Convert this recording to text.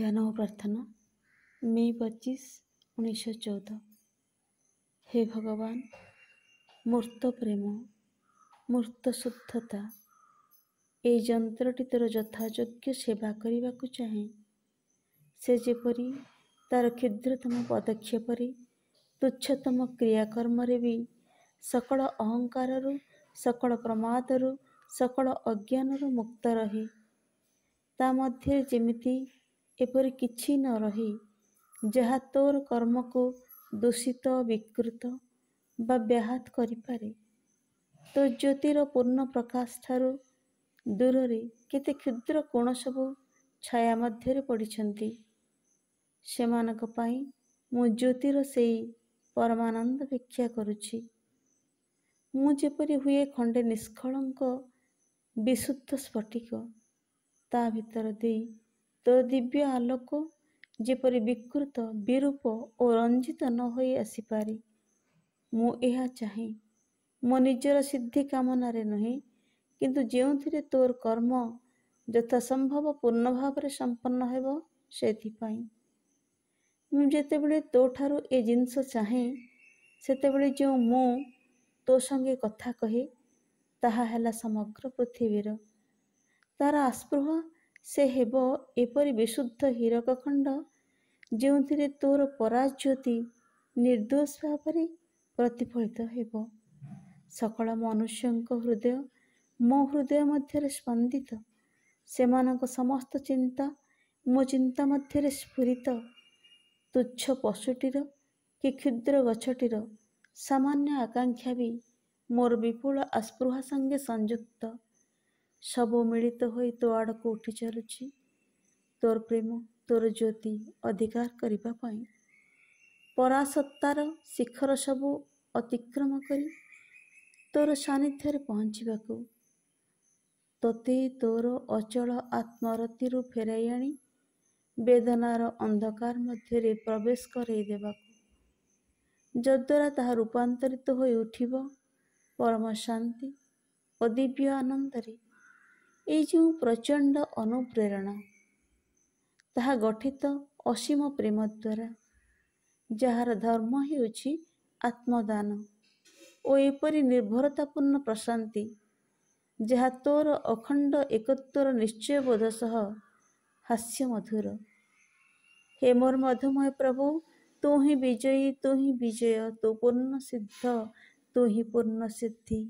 ध्यान और प्रार्थना मई 25, 1914। हे भगवान, मूर्त प्रेम, मूर्त शुद्धता এই ଯନ୍ତ୍ରଟି ତୋର ଯଥାଯୋଗ୍ୟ ସେବା କରିବାକୁ ଚାହେଁ। ସେ ଯେପରି ତାର କ୍ଷୁଦ୍ରତମ ପଦକ୍ଷେପରେ, ତୁଚ୍ଛତମ କ୍ରିୟାକର୍ମରେ ବି ସକଳ ଅହଙ୍କାରରୁ, ସକଳ ପ୍ରମାଦରୁ, ସକଳ ଅଜ୍ଞାନରୁ ମୁକ୍ତ ରହେ। ତା ମଧ୍ୟରେ ଯେମିତି ଏପରି କିଛି ନ ରହି ଯାହା ତୋର କର୍ମକୁ ଦୂଷିତ, ବିକୃତ ବା ବ୍ୟାହତ କରିପାରେ। ତୋ ଜ୍ୟୋତିର ପୂର୍ଣ୍ଣ ପ୍ରକାଶ ଠାରୁ ଦୂରରେ କେତେ କ୍ଷୁଦ୍ର କୋଣ ସବୁ ଛାୟା ମଧ୍ୟରେ ପଡ଼ିଛନ୍ତି। ସେମାନଙ୍କ ପାଇଁ ମୁଁ ଜ୍ୟୋତିର ସେଇ ପରମାନନ୍ଦ ଭିକ୍ଷା କରୁଛି। ମୁଁ ଯେପରି ହୁଏ ଖଣ୍ଡେ ନିଷ୍କଳଙ୍କ ବିଶୁଦ୍ଧ ସ୍ଫଟିକ, ତା ଭିତର ଦେଇ ତୋ ଦିବ୍ୟ ଆଲୋକ ଯେପରି ବିକୃତ, ବିରୂପ ଓ ରଞ୍ଜିତ ନ ହୋଇ ଆସିପାରେ। ମୁଁ ଏହା ଚାହେଁ, ମୋ ନିଜର ସିଦ୍ଧି କାମନାରେ ନୁହେଁ, କିନ୍ତୁ ଯେଉଁଥିରେ ତୋର କର୍ମ ଯଥାସମ୍ଭବ ପୂର୍ଣ୍ଣ ଭାବରେ ସମ୍ପନ୍ନ ହେବ ସେଥିପାଇଁ। ମୁଁ ଯେତେବେଳେ ତୋ ଠାରୁ ଏ ଜିନିଷ ଚାହେଁ, ସେତେବେଳେ ଯେଉଁ ମୁଁ ତୋ ସଙ୍ଗେ କଥା କହେ, ତାହା ହେଲା ସମଗ୍ର ପୃଥିବୀର। ତାର ଆସ୍ପୃହ ସେ ହେବ ଏପରି ବିଶୁଦ୍ଧ ହୀରକ ଖଣ୍ଡ, ଯେଉଁଥିରେ ତୋର ପରାଜ୍ୟୋତି ନିର୍ଦ୍ଦୋଷ ଭାବରେ ପ୍ରତିଫଳିତ ହେବ। ସକଳ ମନୁଷ୍ୟଙ୍କ ହୃଦୟ ମୋ ହୃଦୟ ମଧ୍ୟରେ ସ୍ପନ୍ଦିତ। ସେମାନଙ୍କ ସମସ୍ତ ଚିନ୍ତା ମୋ ଚିନ୍ତା ମଧ୍ୟରେ ସ୍ଫୁରିତ। ତୁଚ୍ଛ ପଶୁଟିର କି କ୍ଷୁଦ୍ର ଗଛଟିର ସାମାନ୍ୟ ଆକାଂକ୍ଷା ବି ମୋର ବିପୁଳ ଆସ୍ପୃହା ସଙ୍ଗେ ସଂଯୁକ୍ତ। ସବୁ ମିଳିତ ହୋଇ ତୋ ଆଡ଼କୁ ଉଠି ଚାଲୁଛି, ତୋର ପ୍ରେମ, ତୋର ଜ୍ୟୋତି ଅଧିକାର କରିବା ପାଇଁ। ପରାସତ୍ତାର ଶିଖର ସବୁ ଅତିକ୍ରମ କରି ତୋର ସାନ୍ନିଧ୍ୟରେ ପହଞ୍ଚିବାକୁ। ତୋତେ ତୋର ଅଚଳ ଆତ୍ମରତିରୁ ଫେରାଇ ଆଣି ବେଦନାର ଅନ୍ଧକାର ମଧ୍ୟରେ ପ୍ରବେଶ କରାଇ ଦେବାକୁ, ଯଦ୍ୱାରା ତାହା ରୂପାନ୍ତରିତ ହୋଇ ଉଠିବ ପରମ ଶାନ୍ତି ଓ ଦିବ୍ୟ ଆନନ୍ଦରେ। ଏଇ ଯେଉଁ ପ୍ରଚଣ୍ଡ ଅନୁପ୍ରେରଣା, ତାହା ଗଠିତ ଅସୀମ ପ୍ରେମ ଦ୍ୱାରା, ଯାହାର ଧର୍ମ ହେଉଛି ଆତ୍ମଦାନ, ଓ ଏପରି ନିର୍ଭରତାପୂର୍ଣ୍ଣ ପ୍ରଶାନ୍ତି, ଯାହା ତୋର ଅଖଣ୍ଡ ଏକତ୍ୱର ନିଶ୍ଚୟବୋଧ ସହ ହାସ୍ୟମଧୁର। ହେ ମୋର ମଧୁମୟ ପ୍ରଭୁ, ତୁ ହିଁ ବିଜୟୀ, ତୁ ହିଁ ବିଜୟ, ତୁ ପୂର୍ଣ୍ଣ ସିଦ୍ଧ, ତୁ ହିଁ ପୂର୍ଣ୍ଣ ସିଦ୍ଧି।